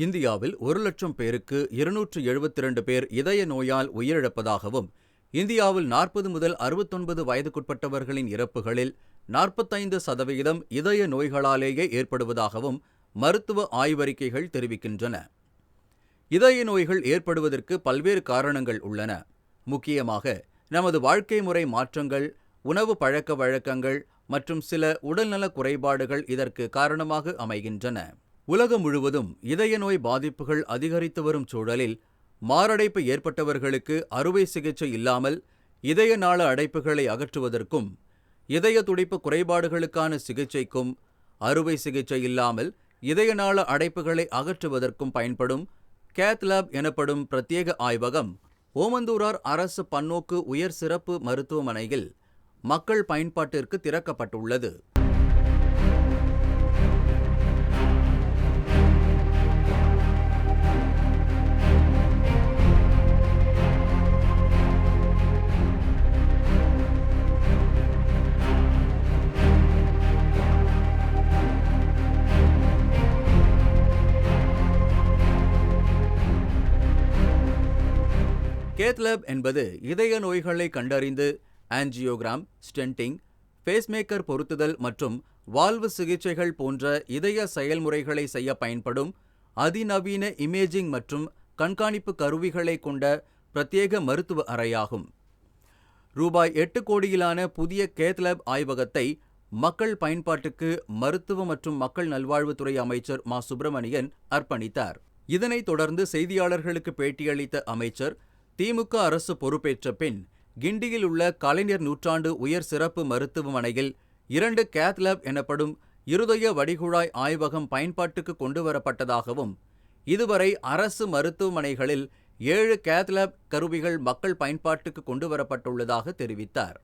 இந்தியாவில் 1,00,000 பேருக்கு 272 பேர் இதய நோயால் உயிரிழப்பதாகவும், இந்தியாவில் 40 முதல் 69 வயதுக்குட்பட்டவர்களின் இறப்புகளில் 45% இதய நோய்களாலேயே ஏற்படுவதாகவும் மருத்துவ ஆய்வறிக்கைகள் தெரிவிக்கின்றன. இதய நோய்கள் ஏற்படுவதற்கு பல்வேறு காரணங்கள் உள்ளன. முக்கியமாக நமது வாழ்க்கை முறை மாற்றங்கள், உணவு பழக்க வழக்கங்கள் மற்றும் சில உடல்நல குறைபாடுகள் இதற்கு காரணமாக அமைகின்றன. உலகம் முழுவதும் இதய நோய் பாதிப்புகள் அதிகரித்து வரும் சூழலில், மாரடைப்பு ஏற்பட்டவர்களுக்கு அறுவை சிகிச்சை இல்லாமல் இதய நாள அடைப்புகளை அகற்றுவதற்கும், இதய துடிப்பு குறைபாடுகளுக்கான சிகிச்சைக்கும், அறுவை சிகிச்சை இல்லாமல் இதய நாள அடைப்புகளை அகற்றுவதற்கும் பயன்படும் கேத் லேப் எனப்படும் பிரத்யேக ஆய்வகம் ஓமந்தூரார் அரசு பன்னோக்கு உயர் சிறப்பு மருத்துவமனையில் மக்கள் பயன்பாட்டிற்கு திறக்கப்பட்டுள்ளது. கேத் லேப் என்பது இதய நோய்களை கண்டறிந்து ஆஞ்சியோகிராம், ஸ்டென்டிங், பேஸ்மேக்கர் பொருத்துதல் மற்றும் வால்வு சிகிச்சைகள் போன்ற இதய செயல்முறைகளை செய்ய பயன்படும் அதிநவீன இமேஜிங் மற்றும் கண்காணிப்பு கருவிகளை கொண்ட பிரத்யேக மருத்துவ அறையாகும். ரூபாய் 8 கோடியிலான புதிய கேத் லேப் ஆய்வகத்தை மக்கள் பயன்பாட்டுக்கு மருத்துவ மற்றும் மக்கள் நல்வாழ்வுத்துறை அமைச்சர் மா. சுப்பிரமணியன் அர்ப்பணித்தார். இதனைத் தொடர்ந்து செய்தியாளர்களுக்கு பேட்டியளித்த அமைச்சர், திமுக அரசு பொறுப்பேற்ற பின் கிண்டியில் உள்ள கலைஞர் நூற்றாண்டு உயர் சிறப்பு மருத்துவமனையில் 2 கேத் லேப் எனப்படும் இருதய வடிகுழாய் ஆய்வகம் பயன்பாட்டுக்கு கொண்டுவரப்பட்டதாகவும், இதுவரை அரசு மருத்துவமனைகளில் 7 கேத் லேப் கருவிகள் மக்கள் பயன்பாட்டுக்கு கொண்டுவரப்பட்டுள்ளதாக தெரிவித்தார்.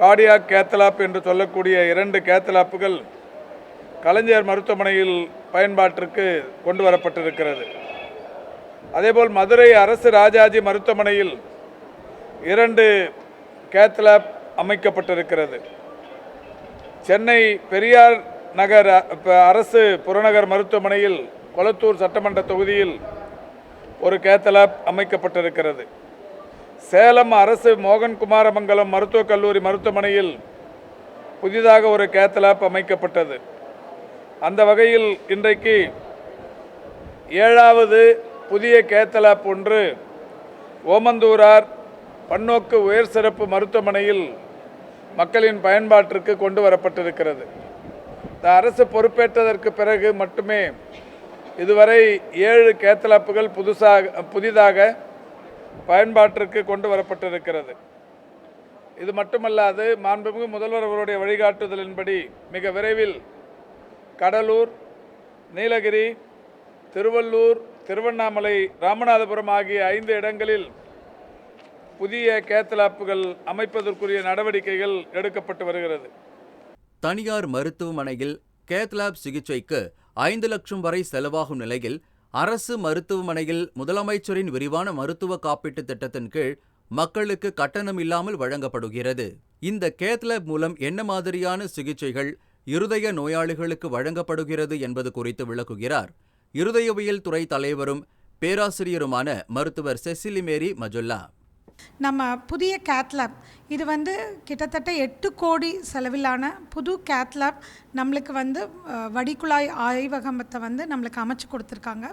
கார்டியாக் கேத் லேப் என்று சொல்லக்கூடிய 2 கேத் லேப்புகள் கலைஞர் மருத்துவமனையில் பயன்பாட்டிற்கு கொண்டு வரப்பட்டிருக்கிறது. அதேபோல் மதுரை அரசு ராஜாஜி மருத்துவமனையில் 2 கேத் லேப் அமைக்கப்பட்டிருக்கிறது. சென்னை பெரியார் நகர் அரசு புறநகர் மருத்துவமனையில் கொளத்தூர் சட்டமன்ற தொகுதியில் ஒரு கேத் லேப் அமைக்கப்பட்டிருக்கிறது. சேலம் அரசு மோகன்குமாரமங்கலம் மருத்துவக் கல்லூரி மருத்துவமனையில் புதிதாக ஒரு கேத் லேப் அமைக்கப்பட்டது. அந்த வகையில் இன்றைக்கு 7வது புதிய கேத் லேப் ஒன்று ஓமந்தூரார் பன்னோக்கு உயர் சிறப்பு மருத்துவமனையில் மக்களின் பயன்பாட்டிற்கு கொண்டு வரப்பட்டிருக்கிறது. இந்த அரசு பொறுப்பேற்றதற்கு பிறகு மட்டுமே இதுவரை 7 கேத் லேப்புகள் புதிதாக பயன்பாட்டிற்கு கொண்டு வரப்பட்டிருக்கிறது. இது மட்டுமல்லாது, மாண்புமிகு முதல்வர் அவருடைய வழிகாட்டுதலின்படி மிக விரைவில் கடலூர், நீலகிரி, திருவள்ளூர், திருவண்ணாமலை, ராமநாதபுரம் ஆகிய 5 இடங்களில் புதிய கேத் லேப்புகள் அமைப்பதற்குரிய நடவடிக்கைகள் எடுக்கப்பட்டு வருகிறது. தனியார் மருத்துவமனையில் கேத் லேப் சிகிச்சைக்கு 5 லட்சம் வரை செலவாகும் நிலையில், அரசு மருத்துவமனையில் முதலமைச்சரின் விரிவான மருத்துவ காப்பீட்டு திட்டத்தின் கீழ் மக்களுக்கு கட்டணம் இல்லாமல் வழங்கப்படுகிறது. இந்த கேத் லேப் மூலம் என்ன மாதிரியான சிகிச்சைகள் இருதய நோயாளிகளுக்கு வழங்கப்படுகிறது என்பது குறித்து விளக்குகிறார் இருதயவியல் துறை தலைவரும் பேராசிரியருமான மருத்துவர் செசிலி மேரி மஜுல்லா. நம்ம புதிய கேத் லேப் இது கிட்டத்தட்ட 8 கோடி செலவிலான புது கேத் லேப் நம்மளுக்கு வடிகுழாய் ஆய்வகத்தை நம்மளுக்கு அமைச்சு கொடுத்துருக்காங்க.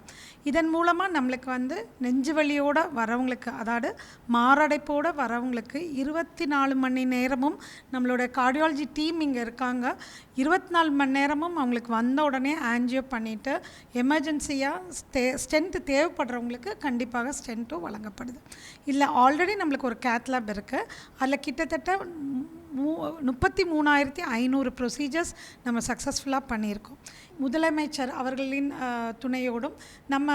இதன் மூலமாக நம்மளுக்கு நெஞ்சு வலியோடு வரவங்களுக்கு, அதாவது மாரடைப்போடு வரவங்களுக்கு 24 மணி நேரமும் நம்மளோட கார்டியாலஜி டீம் இங்கே இருக்காங்க. 24 மணி நேரமும் அவங்களுக்கு வந்த உடனே ஆன்ஜியோ பண்ணிவிட்டு எமர்ஜென்சியாக ஸ்டென்ட் தேவைப்படுறவங்களுக்கு கண்டிப்பாக ஸ்டென்ட்டும் வழங்கப்படுது. இல்லை ஆல்ரெடி நம்மளுக்கு ஒரு கேத் லேப் இருக்குது. அதில் கிட்டத்தட்ட 33,500 ப்ரொசீஜர்ஸ் நம்ம சக்ஸஸ்ஃபுல்லாக பண்ணியிருக்கோம். முதலமைச்சர் அவர்களின் துணையோடும், நம்ம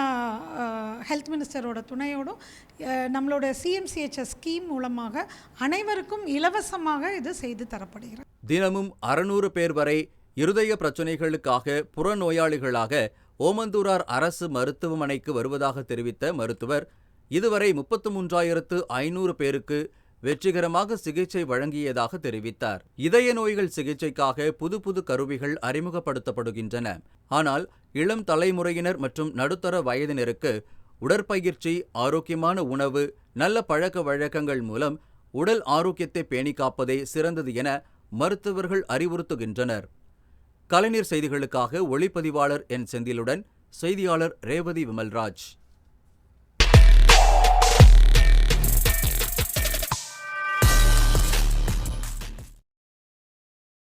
ஹெல்த் மினிஸ்டரோட துணையோடும், நம்மளோட சிஎம்சிஹெச்எஸ் ஸ்கீம் மூலமாக அனைவருக்கும் இலவசமாக இது செய்து தரப்படுகிறது. தினமும் 600 பேர் வரை இருதய பிரச்சனைகளுக்காக புறநோயாளிகளாக ஓமந்தூரார் அரசு மருத்துவமனைக்கு வருவதாக தெரிவித்த மருத்துவர், இதுவரை 33,500 பேருக்கு வெற்றிகரமாக சிகிச்சை வழங்கியதாக தெரிவித்தார். இதய நோய்கள் சிகிச்சைக்காக புது கருவிகள் அறிமுகப்படுத்தப்படுகின்றன. ஆனால் இளம் தலைமுறையினர் மற்றும் நடுத்தர வயதினருக்கு உடற்பயிற்சி, ஆரோக்கியமான உணவு, நல்ல பழக்க வழக்கங்கள் மூலம் உடல் ஆரோக்கியத்தை பேணிக் காப்பதே சிறந்தது என மருத்துவர்கள் அறிவுறுத்துகின்றனர். கலைஞர் செய்திகளுக்காக ஒளிப்பதிவாளர் என் செந்திலுடன் செய்தியாளர் ரேவதி விமல்ராஜ்.